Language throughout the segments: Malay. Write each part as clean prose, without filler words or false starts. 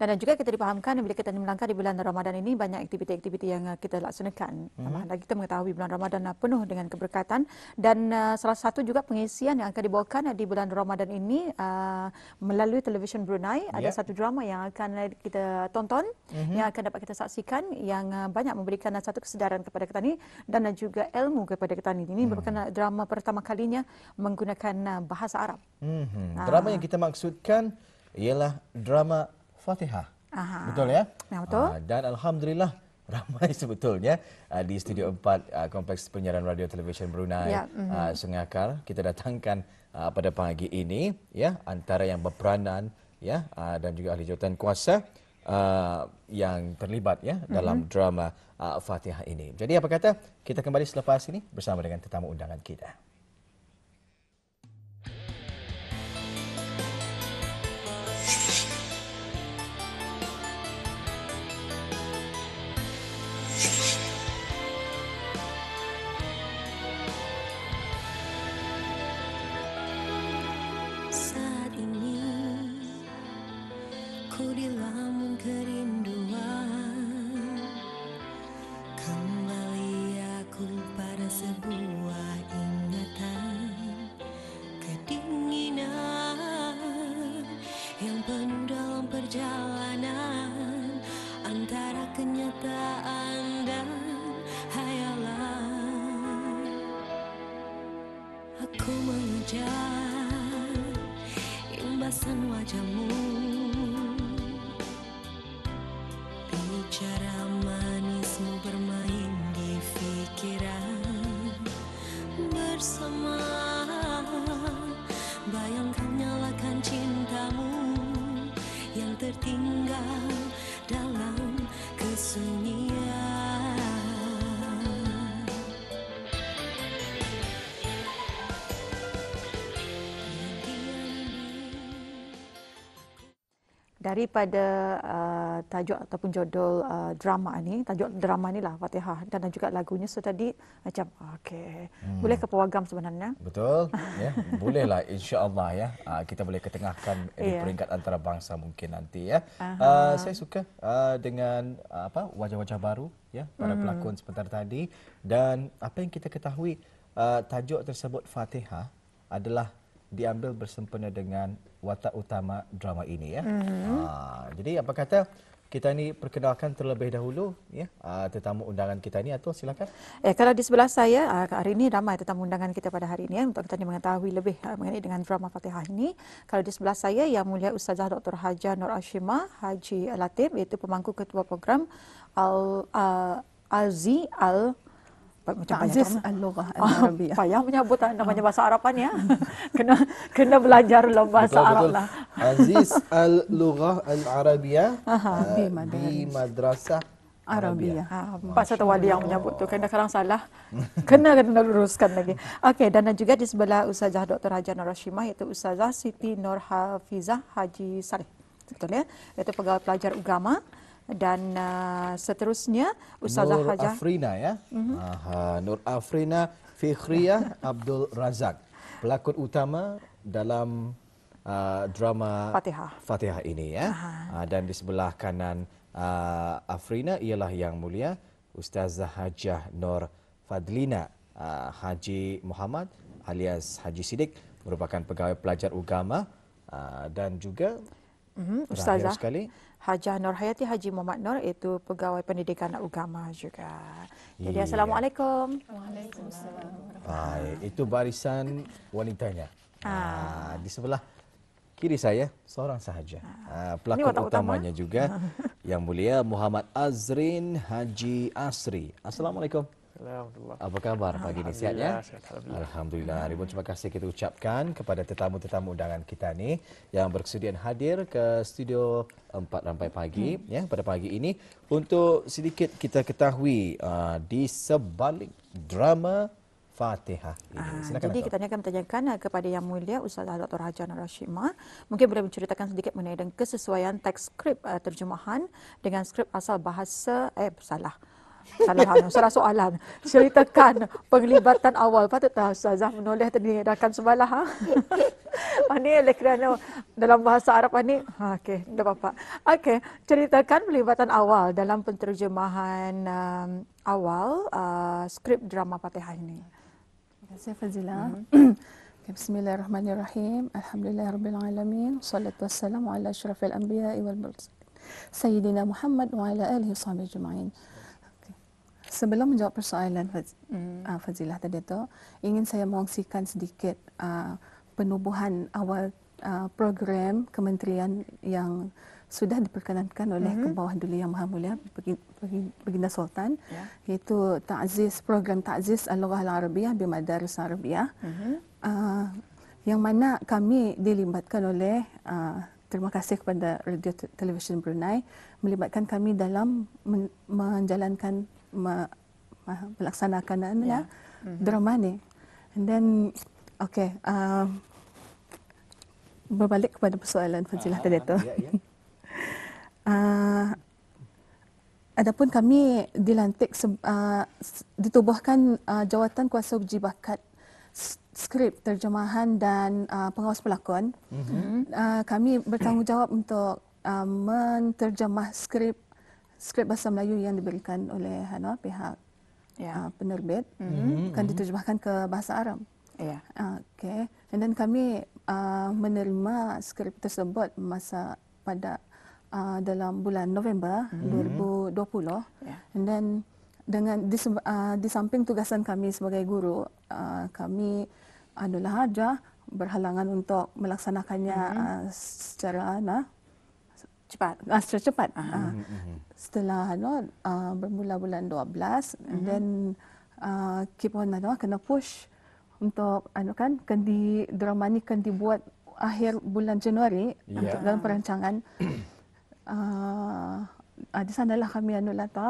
Dan juga kita dipahamkan bila kita melangkah di bulan Ramadan ini banyak aktiviti-aktiviti yang kita laksanakan. Lagi kita mengetahui bulan Ramadan penuh dengan keberkatan dan salah satu juga pengisian yang akan dibawakan di bulan Ramadan ini melalui televisyen Brunei. Ada satu drama yang akan kita tonton, yang akan dapat kita saksikan, yang banyak memberikan satu kesedaran kepada kita ni dan juga ilmu kepada kita ni. Ini merupakan drama pertama kalinya menggunakan bahasa Arab. Drama yang kita maksudkan ialah drama Fatihah. Betul ya? Ya, betul. Dan alhamdulillah ramai sebetulnya di Studio 4 Kompleks Penyiaran Radio Televisyen Brunei Sungai Akar kita datangkan pada pagi ini ya, antara yang berperanan ya dan juga ahli jawatan kuasa yang terlibat ya dalam drama Fatihah ini. Jadi apa kata kita kembali selepas ini bersama dengan tetamu undangan kita. Aku mengejar imbasan wajahmu, bicara manismu bermain di pikiran bersama. Bayangkan nyalakan cintamu yang tertinggal dalam kesunyian. Daripada tajuk ataupun judul drama ni, tajuk drama ni lah Fatihah dan juga lagunya tadi macam okey. Boleh ke pewagam sebenarnya? Betul ya, bolehlah insya-Allah ya. Kita boleh ketengahkan di peringkat antarabangsa mungkin nanti ya. Saya suka dengan wajah-wajah baru ya para pelakon sebentar tadi dan apa yang kita ketahui tajuk tersebut Fatihah adalah diambil bersempena dengan watak utama drama ini ya. Jadi apa kata kita ni perkenalkan terlebih dahulu ya tetamu undangan kita ni, atau silakan. Kalau di sebelah saya hari ini ramai tetamu undangan kita pada hari ini untuk kita mengetahui lebih mengenai dengan drama Fatihah ini. Kalau di sebelah saya Yang Mulia Ustazah Dr. Hajah Nur Ashimah Haji Latif, iaitu pemangku ketua program Al-Azi Ta'ziz Al-Lughah Al-Arabiyah. Payah menyebut namanya bahasa Araban ya. kena belajar bahasa Arab lah. Aziz Al-Lughah Al-Arabiyah di Madrasah Arabiyah. Satu wali yang menyebut tu kadang-kadang salah. kena luruskan lagi. Okey, dan juga di sebelah Ustazah Dr. Hajah Nur Ashimah iaitu Ustazah Siti Nur Hafizah Haji Saleh. Betul ya? Iaitu pegawai pelajar agama. Dan seterusnya Ustazah Nur Hajah Afrina ya. Nur Afrina Fikhriyah Abdul Razak, pelakon utama dalam drama Fatihah ini ya. Dan di sebelah kanan Afrina ialah Yang Mulia Ustazah Hajah Nur Fadlina Haji Muhammad alias Haji Sidik, merupakan pegawai pelajar agama dan juga Ustazah sekali Hajah Nur Hayati Haji Muhammad Nur, itu pegawai pendidikan agama juga. Jadi Assalamualaikum. Waalaikumsalam. Itu barisan wanitanya. Di sebelah kiri saya seorang sahaja. Pelakon utamanya juga Yang Mulia Muhammad Azrin Haji Asri. Assalamualaikum. Apa kabar pagi ini, sihat ya? Alhamdulillah. Ribuan terima kasih kita ucapkan kepada tetamu-tetamu undangan kita ni yang berkesudian hadir ke Studio 4 Rampai Pagi ya pada pagi ini untuk sedikit kita ketahui di sebalik drama Fatihah ini. Silakan. Jadi kita akan bertanyakan kepada Yang Mulia Ustazah Dr. Hajah Nur Ashimah, mungkin boleh menceritakan sedikit mengenai dengan kesesuaian teks skrip terjemahan dengan skrip asal bahasa Salah soalan. Ceritakan penglibatan awal. Patut tak Ustazah menoleh tadi rakan sebelah. Ha? Ini oleh kerana dalam bahasa Arab ni. Okey, tak apa-apa. Okey, ceritakan penglibatan awal dalam penterjemahan awal skrip drama Fatihah ini. Terima kasih Fazila. Bismillahirrahmanirrahim. Alhamdulillahirabbil alamin. Wassalatu wassalamu ala asyrafil anbiya'i wal mursalin. Sayyidina Muhammad wa ala alihi washabihi ajma'in. Sebelum menjawab persoalan Fazilah tadi tu, ingin saya mengongsikan sedikit penubuhan awal program kementerian yang sudah diperkenankan oleh ke bawah Duli Yang Maha Mulia Baginda Sultan, iaitu program Ta'ziz Al-Lughah Al-Arabiyah di Madaris Arabiyah, yang mana kami dilibatkan oleh terima kasih kepada Radio Television Brunei melibatkan kami dalam menjalankan melaksanakan drama ni. And then berbalik kepada persoalan Fazilah tadi tu. Adapun kami dilantik ditubuhkan jawatan kuasa uji bakat skrip terjemahan dan pengawas pelakon. Kami bertanggungjawab untuk menterjemah skrip bahasa Melayu yang diberikan oleh pihak penerbit, akan diterjemahkan ke bahasa Arab. Okay. And then kami menerima skrip tersebut pada dalam bulan November 2020. And then di samping tugasan kami sebagai guru, kami adalah berhalangan untuk melaksanakannya secara cepat. Setelah bermula bulan 12, and then keep on kena push untuk drama ni kan dibuat akhir bulan Januari dalam perancangan. Di sanalah kami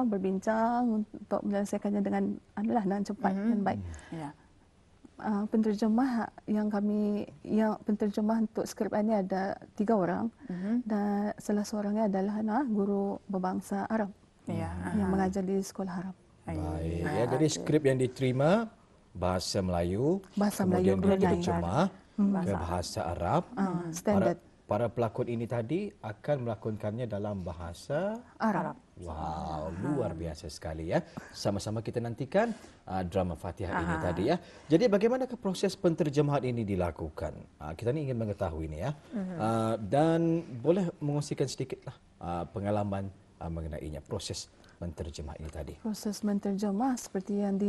berbincang untuk menyelesaikannya dengan cepat dan baik. Penterjemah penterjemah untuk skrip ini ada 3 orang, dan salah seorangnya adalah guru berbangsa Arab yang mengajar di sekolah Arab. Baik. Jadi skrip yang diterima bahasa Melayu, kemudian diterjemah ke bahasa Arab. Standard. Para pelakon ini tadi akan melakonkannya dalam bahasa Arab. Wow, luar biasa sekali ya. Sama-sama kita nantikan drama Fatihah ini tadi ya. Jadi bagaimanakah proses penterjemahan ini dilakukan? Kita ni ingin mengetahui ini ya. Dan boleh mengongsikan sedikitlah pengalaman mengenainya, proses menterjemah ini tadi. Proses menterjemah seperti yang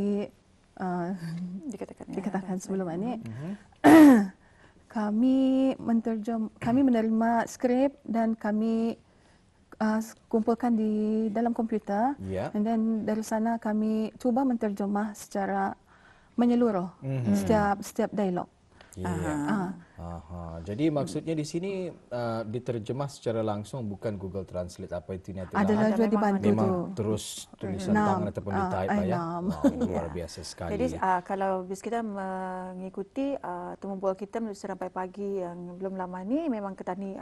dikatakan sebelum ini. Kami menerima skrip dan kami kumpulkan di dalam komputer, and then dari sana kami cuba menterjemah secara menyeluruh setiap dialog. Jadi maksudnya di sini diterjemah secara langsung, bukan Google Translate apa itu ni. Adalah juga dibantu memang tu. terus tulisan tangan ataupun di-type ya. Wow, luar biasa sekali. Jadi kalau bis kita mengikuti tumbuh kita sampai pagi yang belum lama ni, memang kita ni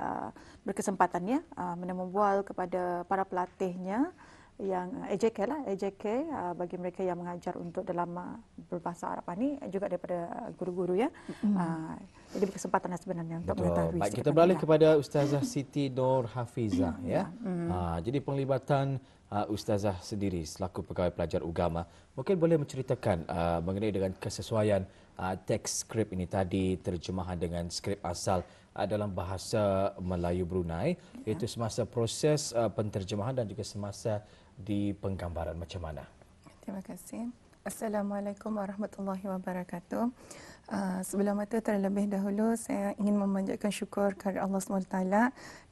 berkesempatan ya membual kepada para pelatihnya yang AJK bagi mereka yang mengajar untuk dalam berbahasa Arab ni, juga daripada guru-guru ya. Jadi berkesempatan sebenarnya untuk mengetahui. Baik, kita beralih kepada Ustazah Siti Nur Hafizah ya. Jadi penglibatan Ustazah sendiri selaku pegawai pelajar agama, mungkin boleh menceritakan mengenai dengan kesesuaian teks skrip ini tadi, terjemahan dengan skrip asal dalam bahasa Melayu Brunei, iaitu semasa proses penterjemahan dan juga semasa di penggambaran macam mana? Terima kasih. Assalamualaikum warahmatullahi wabarakatuh. Sebelum itu terlebih dahulu saya ingin memanjatkan syukur kepada Allah SWT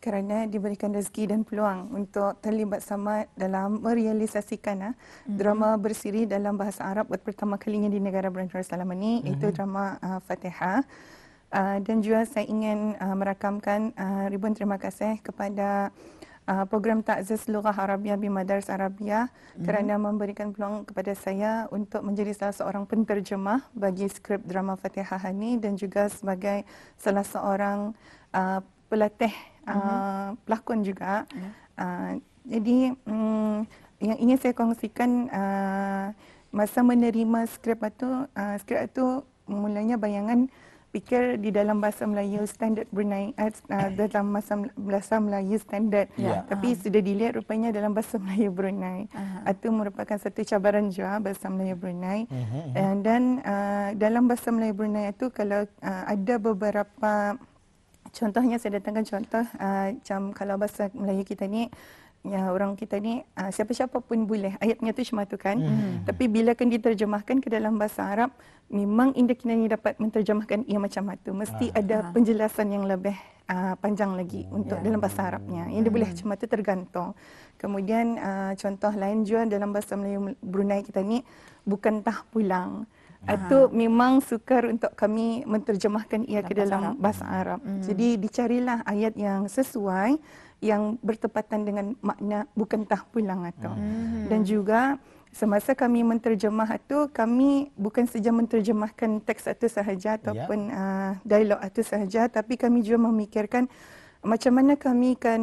kerana diberikan rezeki dan peluang untuk terlibat sama dalam merealisasikan drama bersiri dalam bahasa Arab buat pertama kalinya di negara Brunei Darussalam ini, iaitu drama Fatihah. Dan juga saya ingin merakamkan ribuan terima kasih kepada program Ta'ziz Lughah Arabiyah di Madaris Arabiyah kerana memberikan peluang kepada saya untuk menjadi salah seorang penterjemah bagi skrip drama Fatihah ini, dan juga sebagai salah seorang pelatih pelakon juga. Jadi yang ingin saya kongsikan masa menerima skrip itu mulanya bayangan fikir di dalam bahasa Melayu standard Brunei dalam bahasa Melayu standard, tapi sudah dilihat rupanya dalam bahasa Melayu Brunei. Itu merupakan satu cabaran juga bahasa Melayu Brunei. Dan dalam bahasa Melayu Brunei itu kalau ada beberapa contohnya, saya datangkan contoh macam kalau bahasa Melayu kita ni, ya, orang kita ni siapa-siapa pun boleh. Ayatnya tu cuma tu kan. Tapi bila kan diterjemahkan ke dalam bahasa Arab, memang Indah Kinani dapat menterjemahkan ia macam itu. Mesti ada penjelasan yang lebih panjang lagi untuk dalam bahasa Arabnya. Yang dia boleh cuma tu tergantung. Kemudian contoh lain juga dalam bahasa Melayu Brunei kita ni, bukan tah pulang. Itu memang sukar untuk kami menterjemahkan ia ke dalam bahasa Arab. Jadi dicarilah ayat yang sesuai, yang bertepatan dengan makna bukan tah pulang itu. Dan juga semasa kami menterjemah itu, kami bukan saja menterjemahkan teks itu sahaja ataupun dialog itu sahaja, tapi kami juga memikirkan macam mana kami akan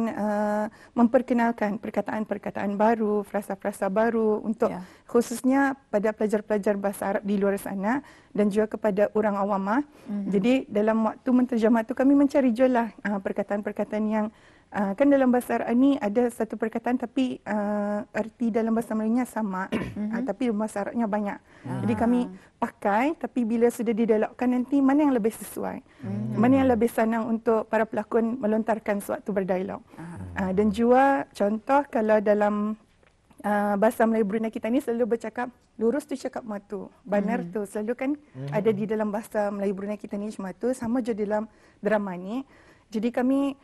memperkenalkan perkataan-perkataan baru, frasa-frasa baru untuk khususnya pada pelajar-pelajar bahasa Arab di luar sana dan juga kepada orang awam. Jadi dalam waktu menterjemah itu kami mencari jualah perkataan-perkataan yang kan dalam bahasa Arab ni ada satu perkataan tapi erti dalam bahasa Melayunya sama, tapi dalam bahasa Arabnya banyak. Jadi kami pakai, tapi bila sudah didialogkan nanti mana yang lebih sesuai, mana yang lebih senang untuk para pelakon melontarkan sewaktu berdialog. Dan juga contoh kalau dalam bahasa Melayu Brunei kita ni selalu bercakap lurus tu cakap matu, benar tu selalu kan ada di dalam bahasa Melayu Brunei kita ni cuma tu, sama je dalam drama ni. Jadi kami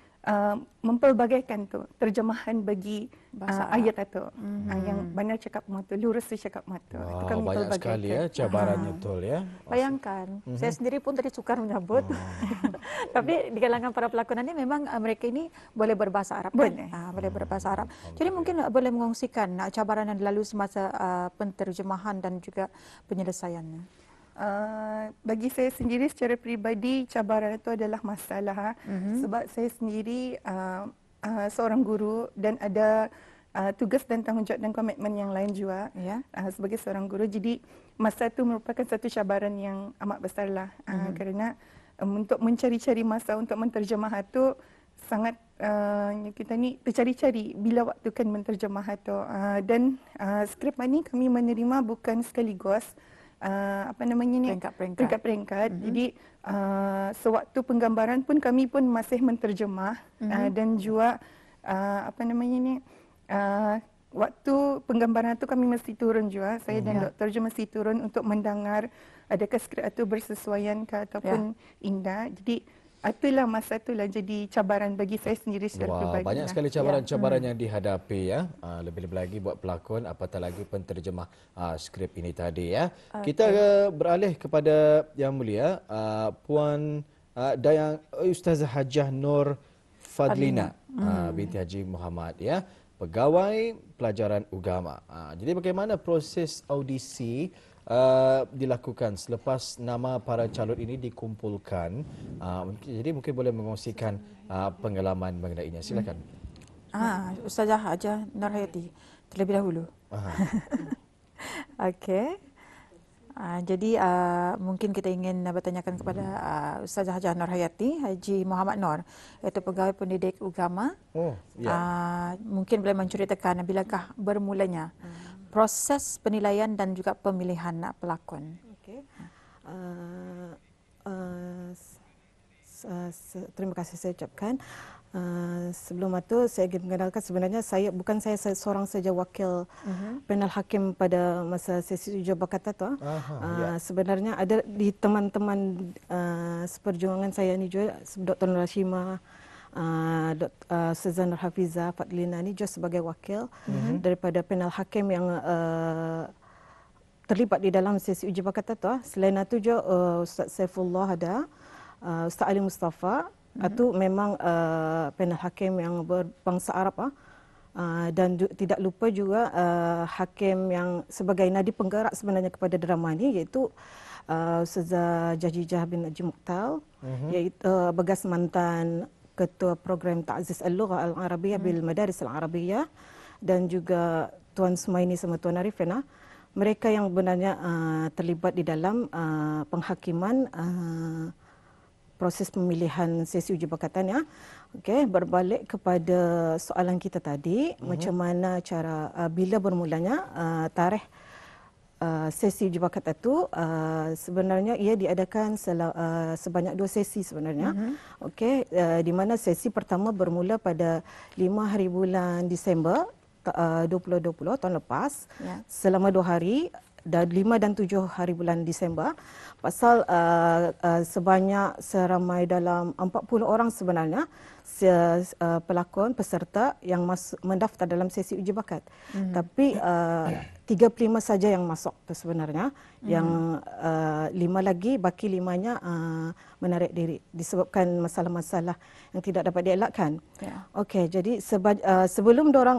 mempelbagaikan tu terjemahan bagi ayat itu, yang benar cakap matu, lurus tu cakap matu. Itu kami banyak sekali ya cabarannya betul ya. Bayangkan, saya sendiri pun tadi sukar menyebut. Tapi di kalangan para pelakon ini memang mereka ini boleh berbahasa Arab kan? Boleh berbahasa Arab. Jadi mungkin boleh mengongsikan cabaran yang dilalui semasa penterjemahan dan juga penyelesaiannya. Bagi saya sendiri secara peribadi, cabaran itu adalah masalah. Sebab saya sendiri seorang guru dan ada tugas dan tanggungjawab dan komitmen yang lain juga sebagai seorang guru. Jadi masa itu merupakan satu cabaran yang amat besar lah. Kerana untuk mencari-cari masa untuk menterjemah itu sangat kita ni tercari-cari bila waktu kan menterjemah itu. Dan skrip ini kami menerima bukan sekaligus, peringkat-peringkat. Jadi sewaktu penggambaran pun kami pun masih menterjemah dan juga waktu penggambaran itu kami mesti turun juga. Saya dan doktor juga mesti turun untuk mendengar adakah skrip itu bersesuaian ke ataupun indah. Jadi itulah masa itulah jadi cabaran bagi saya sendiri secara pribadi. Banyak sekali cabaran-cabaran yang dihadapi ya. Lebih-lebih lagi buat pelakon, apatah lagi penterjemah skrip ini tadi ya. Kita beralih kepada Yang Mulia Puan Dayang Ustazah Hajah Nur Fadlina binti Haji Muhammad ya, pegawai pelajaran agama. Jadi bagaimana proses audisi dilakukan selepas nama para calon ini dikumpulkan? Jadi mungkin boleh mengongsikan pengalaman mengenainya. Silakan. Ustazah Hajah Nur Hayati terlebih dahulu. Okey. Jadi mungkin kita ingin bertanyakan kepada Ustazah Hajah Nur Hayati Haji Muhammad Nur, iaitu pegawai pendidik agama. Mungkin boleh menceritakan bilakah bermulanya proses penilaian dan juga pemilihan pelakon. Okey. Terima kasih saya ucapkan. Sebelum itu saya ingin mengenalkan sebenarnya saya seorang saja wakil panel hakim pada masa sesi uji bakata tu. Sebenarnya ada di teman-teman seperjuangan saya ni juga, Dr. Nur Hashimah, Ustazah Nur Hafizah Fadlina ni juga sebagai wakil daripada panel hakim yang terlibat di dalam sesi uji bakata tu. Selain itu juga Ustaz Saifullah ada, Ustaz Ali Mustafa, itu memang panel hakim yang berbangsa Arab, dan tidak lupa juga hakim yang sebagai nadi penggerak sebenarnya kepada drama ini, iaitu Ustazah Jahjijah bin Najib Muqtal, iaitu bekas mantan ketua program Ta'ziz Al-Lugha Al-Arabiyah bil Madaris Al-Arabiyah, dan juga Tuan Sumaini sama Tuan Arifin, mereka yang sebenarnya terlibat di dalam penghakiman proses pemilihan sesi uji bakatan ya. Okey, berbalik kepada soalan kita tadi, macam mana cara bila bermulanya tarikh sesi uji bakat itu, sebenarnya ia diadakan sebanyak 2 sesi sebenarnya. Okey, di mana sesi pertama bermula pada 5 hari bulan Disember 2020 tahun lepas, selama 2 hari, dan 5 dan 7 hari bulan Disember. Pasal sebanyak seramai dalam 40 orang sebenarnya pelakon peserta yang mendaftar dalam sesi uji bakat. Tapi 35 saja yang masuk tu sebenarnya. Yang 5 lagi, baki 5-nya menarik diri disebabkan masalah-masalah yang tidak dapat dielakkan. Okey, jadi sebelum dorang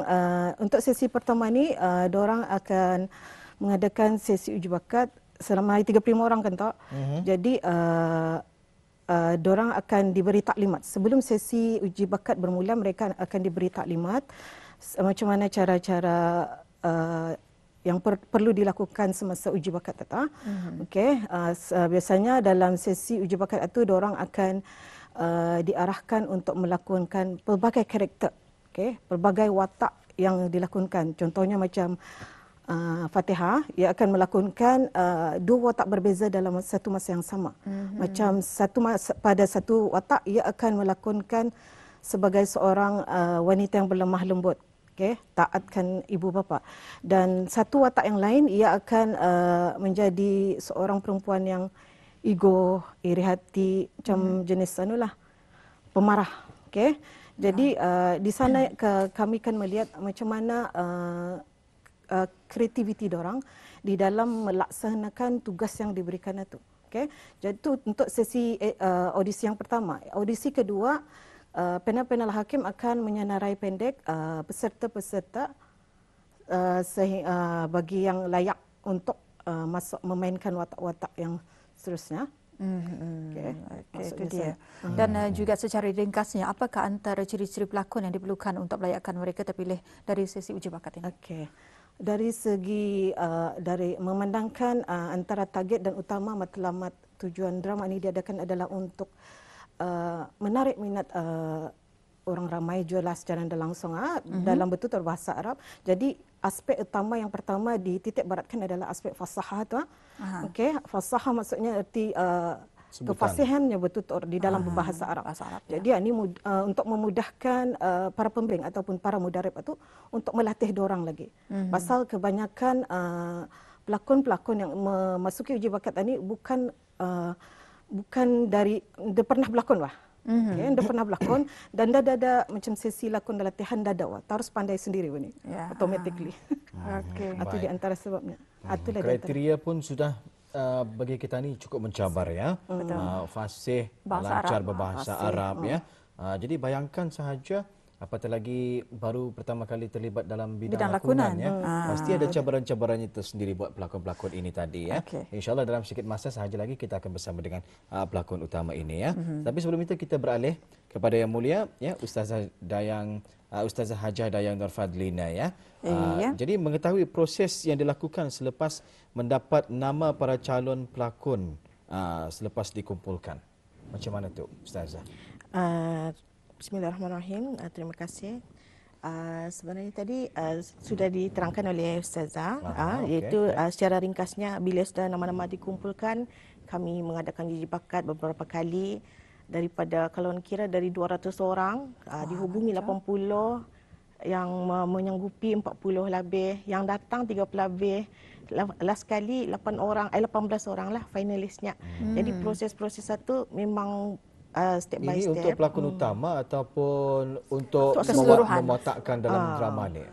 untuk sesi pertama ni dorang akan mengadakan sesi uji bakat selama 35 orang kan tak? Jadi dorang akan diberi taklimat. Sebelum sesi uji bakat bermula, mereka akan diberi taklimat macam mana cara-cara yang perlu dilakukan semasa uji bakat itu. Okey, biasanya dalam sesi uji bakat itu dorang akan diarahkan untuk melakonkan pelbagai karakter, okey, pelbagai watak yang dilakonkan. Contohnya macam Fatihah, ia akan melakonkan 2 watak berbeza dalam satu masa yang sama. Macam pada satu watak ia akan melakonkan sebagai seorang wanita yang berlemah lembut, okey, taatkan ibu bapa. Dan satu watak yang lain ia akan menjadi seorang perempuan yang ego, iri hati, macam jenis anulah pemarah, okey. Jadi di sana kami akan melihat macam mana kreativiti dorang di dalam melaksanakan tugas yang diberikan itu. Okey. Jadi itu untuk sesi audisi yang pertama. Audisi kedua, panel-panel hakim akan menyenarai pendek peserta-peserta bagi yang layak untuk memainkan watak-watak yang seterusnya. Okay, itu dia. Dan juga secara ringkasnya, apakah antara ciri-ciri pelakon yang diperlukan untuk melayakkan mereka terpilih dari sesi uji bakat ini? Okey. Dari segi dari memandangkan antara target dan utama matlamat tujuan drama ini diadakan adalah untuk menarik minat orang ramai jelas secara langsung dalam bertutur bahasa Arab. Jadi aspek utama yang pertama dititik beratkan adalah aspek fasahah tu. Okey, fasahah maksudnya erti kefasihannya bertutur di dalam berbahasa Arab. Jadi ini untuk memudahkan para pembimbing ataupun para mudarib itu untuk melatih dorang lagi. Pasal kebanyakan pelakon-pelakon yang memasuki uji bakat ini bukan dari dia pernah berlakon wah. Okay, dia pernah berlakon dan dah ada macam sesi lakon dan latihan dah ada wah. Harus pandai sendiri ni. Automatically. Okey. Itu di antara sebabnya. Kriteria pun sudah bagi kita ni cukup mencabar ya. Fasih, lancar berbahasa Arab ya. Jadi bayangkan sahaja apatah lagi baru pertama kali terlibat dalam bidang lakonan ya. Pasti ada cabaran-cabarannya tersendiri buat pelakon-pelakon ini tadi ya. InsyaAllah dalam sedikit masa sahaja lagi kita akan bersama dengan pelakon utama ini ya. Tapi sebelum itu kita beralih kepada Yang Mulia ya, Ustazah Hajah Dayang Nur Fadlina ya. Jadi mengetahui proses yang dilakukan selepas mendapat nama para calon pelakon selepas dikumpulkan. Macam mana tu Ustazah? Bismillahirrahmanirrahim. Terima kasih. Sebenarnya tadi sudah diterangkan oleh Ustazah, iaitu secara ringkasnya bila sudah nama-nama dikumpulkan, kami mengadakan uji bakat beberapa kali. Daripada kalau kira dari 200 orang, dihubungi 80 yang menyanggupi 40 lebih, yang datang 30 lebih. Last kali 18 orang lah finalisnya. Jadi proses-proses itu memang step by step. Ini untuk pelakon utama ataupun untuk mewatakkan dalam drama ni?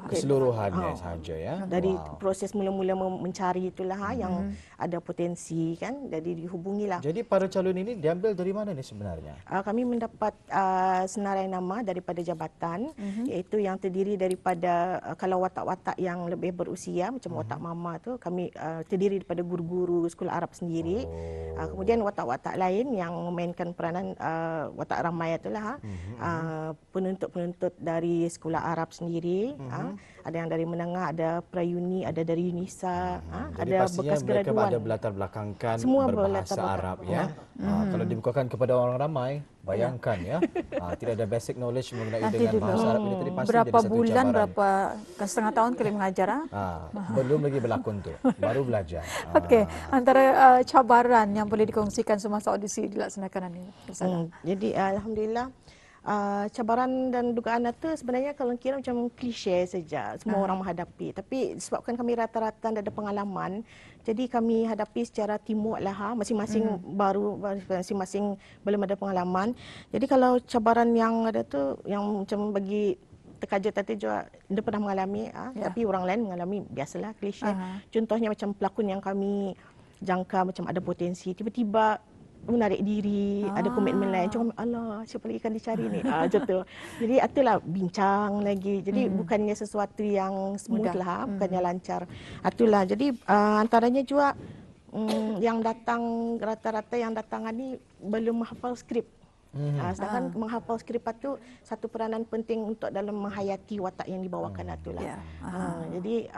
Keseluruhannya sahaja ya. Dari proses mula-mula mencari itulah yang ada potensi kan. Jadi dihubungilah. Jadi para calon ini diambil dari mana ni sebenarnya? Kami mendapat senarai nama daripada jabatan, iaitu yang terdiri daripada kalau watak-watak yang lebih berusia macam watak mama tu, kami terdiri daripada guru-guru sekolah Arab sendiri. Kemudian watak-watak lain yang memainkan peranan watak ramai itulah. Penuntut-penuntut dari sekolah Arab sendiri, ada yang dari menengah, ada Prayuni, ada dari Unisa, Jadi ada pastinya bekas mereka graduan. ada berlatar belakangkan Semua berbahasa berlatar belakang. Arab ya. Kalau dibukakan kepada orang ramai, bayangkan ya, tidak ada basic knowledge mengenai Nanti dengan dulu. bahasa Arab ini tadi pasti Berapa jadi satu bulan, cabaran. berapa setengah tahun kali mengajar? Belum lagi berlakon tu, baru belajar. Okey, antara cabaran yang boleh dikongsikan semasa audisi dilaksanakan ini. Jadi alhamdulillah cabaran dan dugaan itu sebenarnya kalau kira macam klise saja, semua orang menghadapi. Tapi disebabkan kami rata-rata ada pengalaman, jadi kami hadapi secara teamwork lah. Masing-masing baru, masing-masing belum ada pengalaman. Jadi kalau cabaran yang ada tu, yang macam bagi terkajut tadi juga dia pernah mengalami, tapi orang lain mengalami biasalah klise. Contohnya macam pelakon yang kami jangka macam ada potensi, tiba-tiba menarik diri, ada komitmen lain. Cuma Allah, siapa lagi akan dicari ni? Macam tu. Jadi itulah bincang lagi. Jadi bukannya sesuatu yang smooth lah, bukannya lancar. Itulah. Jadi antaranya juga yang datang, rata-rata yang datangan ni belum menghafal skrip. Sedangkan menghafal skrip itu satu peranan penting untuk dalam menghayati watak yang dibawakan itulah. Jadi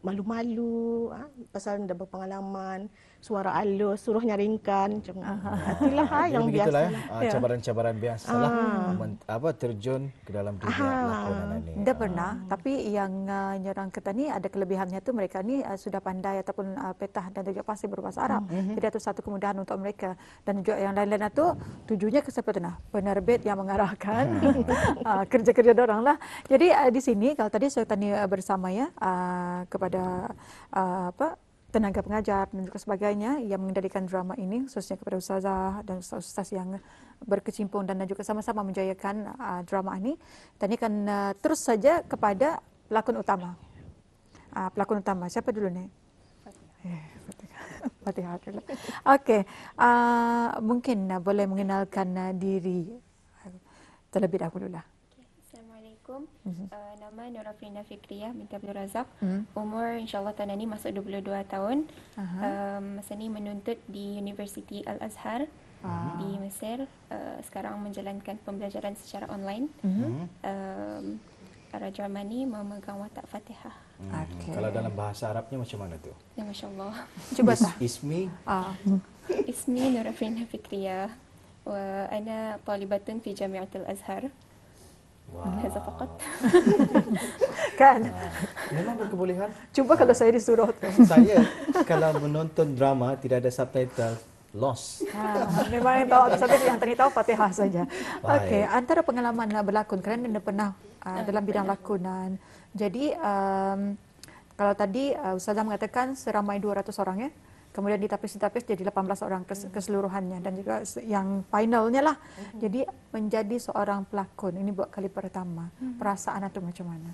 malu-malu, pasal dah berpengalaman, suara halus, suruh nyaringkan, macam itulah yang biasa. Cabaran-cabaran biasalah terjun ke dalam dunia lakonan ini. Dah pernah, tapi yang nyerang kita ni ada kelebihannya tu mereka ni sudah pandai ataupun petah dan juga pasti berbahasa Arab. Jadi itu satu kemudahan untuk mereka. Dan juga yang lain-lain itu tujuannya ke siapa tu nah? Penerbit yang mengarahkan kerja-kerja dorang lah. Jadi di sini kalau tadi saya tanya bersama ya kepada tenaga pengajar dan juga sebagainya yang mengendalikan drama ini, khususnya kepada ustazah dan ustaz-ustaz yang berkecimpung dan juga sama-sama menjayakan drama ini. Tanyakan terus saja kepada pelakon utama. Pelakon utama siapa dulu ni? Fatihah dulu. Okey, mungkin boleh mengenalkan diri terlebih dahulu lah. Assalamualaikum. Nama Nur Afrina Fikriyah binti Abdul Razak. Umur insyaAllah tahun ini masuk 22 tahun. Masa ni menuntut di Universiti Al-Azhar di Mesir. Sekarang menjalankan pembelajaran secara online. Arah Germani memegang watak Fatihah. Kalau dalam bahasa Arabnya macam mana tu? Ya masya-Allah. Cuba sah. Ismi? Ismi Nur Afrina Fikriyah wa ana talibatun fi Jamiatul Azhar. Hasa faqat. Kan? Memang berkebolehan. Cuba kalau saya disuruh tu. Saya kalau menonton drama tidak ada subtitle, lost. Memang yang tahu sampai yang tadi tahu Fatihah saja. Okey, antara pengalaman berlakon kerana anda pernah dalam bidang lakonan. Jadi kalau tadi Ustazah mengatakan seramai 200 orang ya. Kemudian ditapis-ditapis jadi 18 orang keseluruhannya dan juga yang finalnya lah. Jadi menjadi seorang pelakon ini buat kali pertama. Perasaan itu macam mana?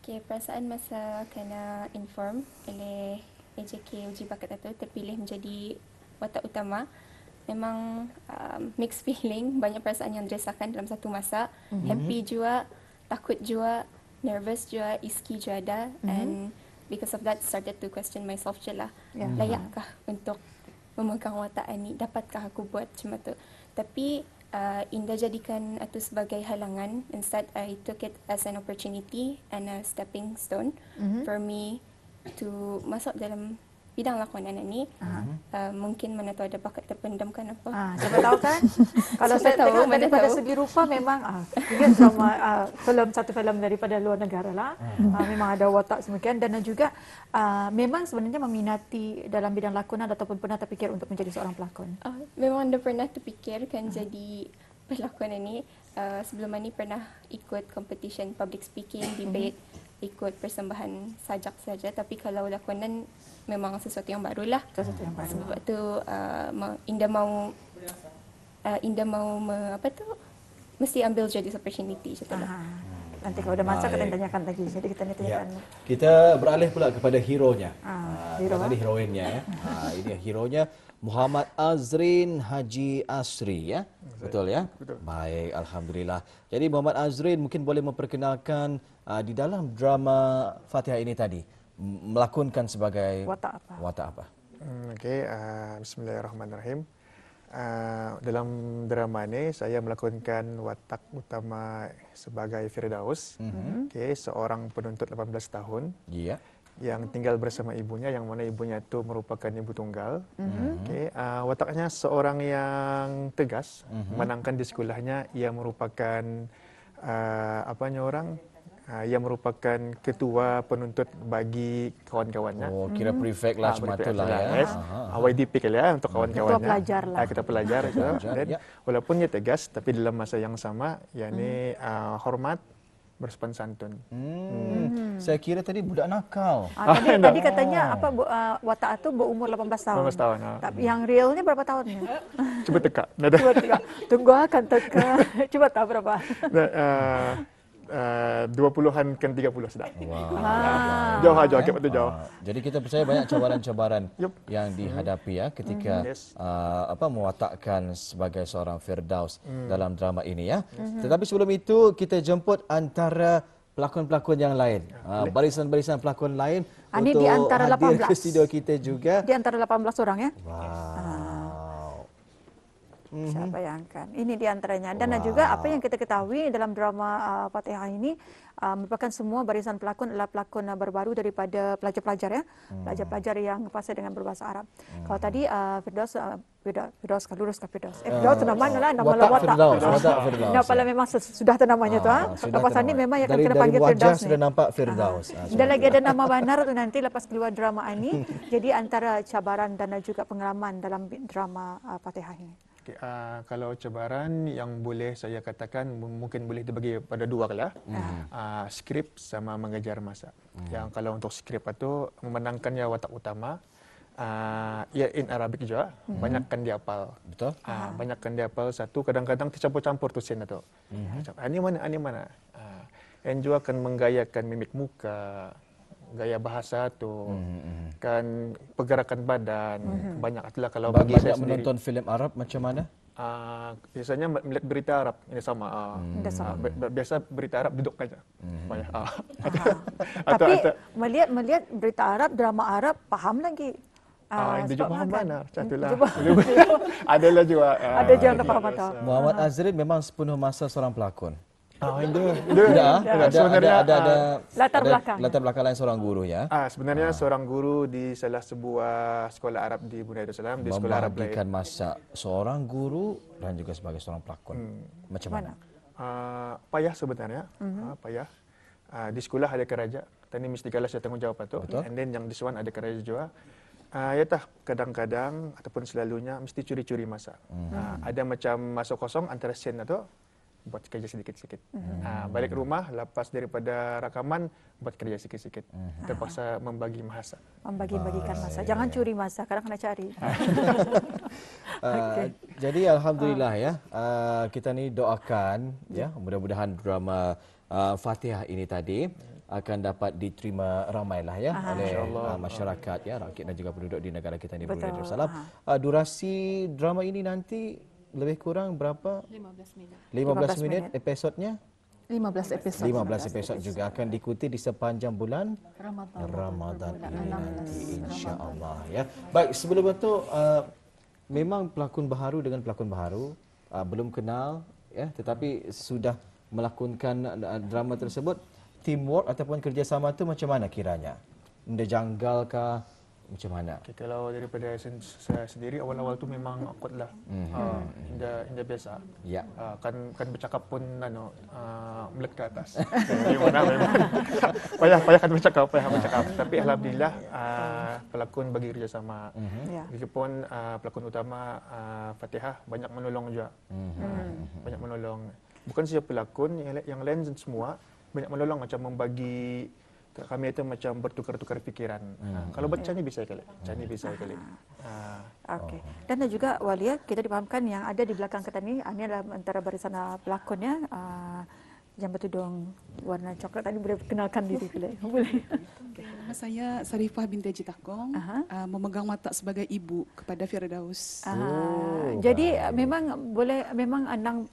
Okey, perasaan masa kena inform oleh AJK uji bakat itu terpilih menjadi watak utama, memang mixed feeling, banyak perasaan yang dirasakan dalam satu masa. Happy juga, takut juga, nervous juga, iski juga ada. And because of that, started to question myself je lah. Layakkah untuk memegang watak ini? Dapatkah aku buat macam tu? Tapi Indah jadikan itu sebagai halangan. Instead, I took it as an opportunity and a stepping stone for me to masuk dalam bidang lakonan ini. Mungkin mana tahu ada bakat terpendam kan apa. Siapa tahu kan? Kalau saya tahu, tengok mana daripada tahu. segi rupa memang ingat drama satu filem daripada luar negara lah. Memang ada watak semikian dan juga memang sebenarnya meminati dalam bidang lakonan ataupun pernah terfikir untuk menjadi seorang pelakon. Memang dah pernah terfikir kan jadi pelakon ini. Sebelum ini pernah ikut competition public speaking, debate, ikut persembahan sajak saja. Tapi kalau lakonan memang sesuatu yang barulah. Sesuatu yang baru. Sebab tu Indah mau mesti ambil jadi opportunity macam tu lah. Nanti kalau dah masa kita tanyakan lagi. Jadi kita tanyakan. Kita beralih pula kepada hero-nya. Hero. Tadi heroinnya ya. Ini heronya Muhammad Azrin Haji Asri ya. Betul ya? Betul. Baik, alhamdulillah. Jadi Muhammad Azrin mungkin boleh memperkenalkan di dalam drama Fatihah ini tadi melakonkan sebagai Watak apa? Watak apa? Okey, bismillahirrahmanirrahim. dalam drama ini saya melakonkan watak utama sebagai Firdaus, seorang penuntut 18 tahun yang tinggal bersama ibunya, yang mana ibunya itu merupakan ibu tunggal. Wataknya seorang yang tegas, menangkan di sekolahnya ia merupakan ia merupakan ketua penuntut bagi kawan-kawannya. Oh, kira prefect lah semata lah ya. Yes. YDP kali ya untuk kawan-kawannya. Ketua pelajar lah. Kita pelajar. Dan walaupun dia tegas, tapi dalam masa yang sama, yakni hormat, bersopan santun. Saya kira tadi budak nakal. Tadi katanya watak itu berumur 18 tahun. 18 tahun. Tapi yang realnya berapa tahunnya? Coba teka. Coba teka. Tunggu akan teka. Coba tahu berapa? 20-an kan 30 sedang. Wow. Jauh aja, itu jauh. Jadi kita percaya banyak cabaran-cabaran yang dihadapi ya ketika mewatakkan sebagai seorang Firdaus dalam drama ini ya. Tetapi sebelum itu kita jemput antara pelakon-pelakon yang lain. Barisan-barisan pelakon lain ini untuk di antara hadir 18 ke studio kita juga. Di antara 18 orang ya. Wow. Siapa yang akan? Ini di antaranya. Dan juga apa yang kita ketahui dalam drama Fatihah ini merupakan semua barisan pelakon adalah pelakon baru-baru daripada pelajar-pelajar ya. Pelajar-pelajar yang fasih dengan berbahasa Arab. Kalau tadi Firdaus kan lurus ke Firdaus. Firdaus namanya lah nama watak. Nama memang sudah tu namanya tu. Lepas ini memang yang akan kena panggil Firdaus. Sudah nampak Firdaus. Dan lagi ada nama benar tu nanti lepas keluar drama ini. Jadi antara cabaran dan juga pengalaman dalam drama Fatihah ini. Kalau cabaran yang boleh saya katakan mungkin boleh dibagi pada dua lah. Skrip sama mengejar masa. Yang kalau untuk skrip itu memenangkannya watak utama, ya in Arabic juga, banyakkan dia hafal. Betul. Banyakkan dia hafal satu, kadang-kadang tercampur-campur tu scene itu. Ini mana. Dan juga akan menggayakan mimik muka, gaya bahasa tu, kan pergerakan badan, banyak itulah kalau bagi yang menonton filem Arab macam mana? Biasanya melihat berita Arab ini sama. Biasa berita Arab duduk aja. Tapi melihat berita Arab, drama Arab, paham lagi. Itu juga paham mana? Catulah. Adalah juga. Ada yang paham atau? Muhammad Azrin memang sepenuh masa seorang pelakon. Sebenarnya ada latar belakang lain seorang guru ya. Sebenarnya seorang guru di salah sebuah sekolah Arab di Brunei Darussalam, di sekolah Arab lain. Membagikan masa seorang guru dan juga sebagai seorang pelakon. Macam mana? Payah sebenarnya, payah. Di sekolah ada keraja, tadi mesti kalah saya tanggungjawab itu. And then yang di Swan ada keraja juga. Kadang-kadang ataupun selalunya mesti curi-curi masa. Ada macam masa kosong antara scene itu, buat kerja sedikit-sedikit. Balik rumah, lepas daripada rakaman, buat kerja sedikit-sedikit. Terpaksa membagi masa. Membagi-bagikan masa. Jangan curi masa, kadang kena cari. Jadi alhamdulillah ya, kita ni doakan ya, mudah-mudahan drama Fatihah ini tadi akan dapat diterima ramailah ya oleh masyarakat ya, rakyat dan juga penduduk di negara kita ni Brunei Darussalam. Durasi drama ini nanti lebih kurang berapa? 15 minit episodnya? 15 episod. 15 episod juga akan diikuti di sepanjang bulan Ramadan ini nanti insya-Allah ya. Baik, sebelum itu memang pelakon baharu dengan pelakon baharu belum kenal ya, tetapi sudah melakonkan drama tersebut, teamwork ataupun kerjasama itu macam mana kiranya? Benda janggal kah? Macam mana? Kalau daripada saya sendiri awal-awal tu memang awkward lah. Indah biasa. Ya. Kan bercakap pun melek ke atas. Memang payah kan bercakap. Tapi alhamdulillah pelakon bagi kerjasama. Meskipun pelakon utama Fatihah banyak menolong juga. Banyak menolong. Bukan saja pelakon, yang lain semua banyak menolong, macam membagi. Kami itu macam bertukar-tukar fikiran. Kalau buat Cani bisa kali. Okey. Dan juga Walia, kita dipahamkan yang ada di belakang kita ni, ini adalah antara barisan pelakonnya yang bertudung warna coklat. Tadi boleh kenalkan diri boleh? Boleh. Nama saya Sarifah binti Haji Takong, memegang watak sebagai ibu kepada Firdaus. Jadi memang Andang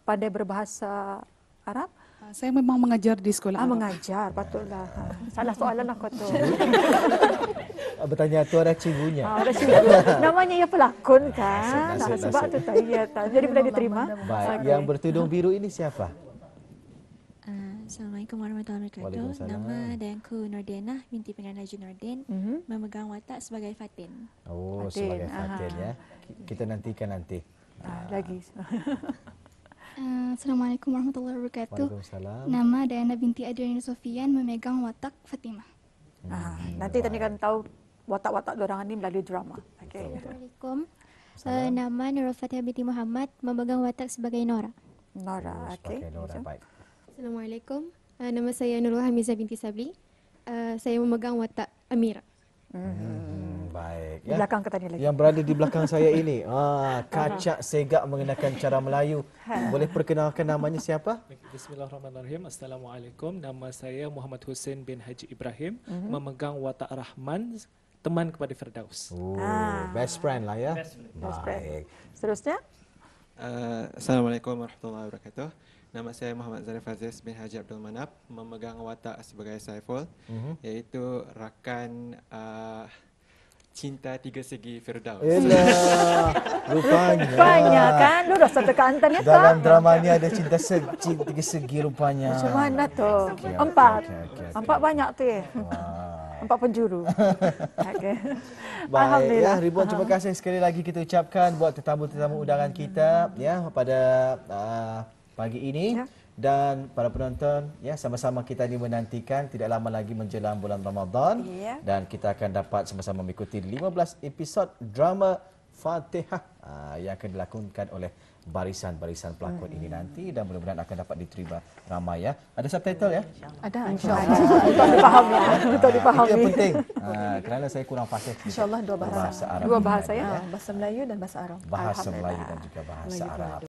pandai berbahasa Arab? Saya memang mengajar di sekolah Arab. Mengajar, patutlah. Salah soalan aku tu. Bertanya tu ada cikgunya. Ada cikgu. Namanya ya pelakon kan. Nasib. Sebab tu tak ya. Jadi boleh diterima. Baik, yang bertudung biru ini siapa? Assalamualaikum warahmatullahi wabarakatuh. Waalaikumsalam. Nama dan aku Nordiana binti Pengarah Najib Nordin, memegang watak sebagai Fatin. Oh, Fatin. sebagai Fatin ya. Kita nantikan nanti. Lagi. Assalamualaikum warahmatullahi wabarakatuh. Waalaikumsalam. Nama Diana binti Adriana Sofian memegang watak Fatimah. Nanti tadi kan tahu watak-watak diorang ini melalui drama. Okay. Assalamualaikum. Nama Nurul Fatihah binti Muhammad memegang watak sebagai Nora. Nora, okey. Nora, baik. Assalamualaikum. Nama saya Nurul Hamizah binti Sabli. Saya memegang watak Amira. Baik. Di belakang ke tadi lagi. Yang berada di belakang saya ini, kacak segak mengenakan cara Melayu. Boleh perkenalkan namanya siapa? Bismillahirrahmanirrahim. Assalamualaikum. Nama saya Muhammad Hussein bin Haji Ibrahim, memegang watak Rahman, teman kepada Firdaus. Best friend lah ya. Best friend. Seterusnya? Assalamualaikum warahmatullahi wabarakatuh. Nama saya Muhammad Zarif Aziz bin Haji Abdul Manap, memegang watak sebagai Saiful, iaitu rakan cinta tiga segi Firdaus. Rupanya kan, lu dah satu kantan ya kan? Dalam drama ni ada cinta tiga segi rupanya. Macam mana tu? Okay. Empat banyak tu ya. Empat penjuru. Okay. Baik, ya, ribuan terima kasih sekali lagi kita ucapkan buat tetamu-tetamu undangan kita ya pada pagi ini dan para penonton ya, sama-sama kita ini menantikan tidak lama lagi menjelang bulan Ramadan dan kita akan dapat sama-sama mengikuti 15 episod drama Fatihah yang akan dilakonkan oleh barisan-barisan pelakon ini nanti dan mudah-mudahan akan dapat diterima ramai ya. Ada subtitle ya? Ada, insya-Allah. Untuk dipaham ya. Untuk dipahami. Itu yang penting. Kerana saya kurang fasih. Insya-Allah dua bahasa. Arab. Dua bahasa ya. Bahasa Melayu dan bahasa Arab. Bahasa Melayu dan juga bahasa Arab.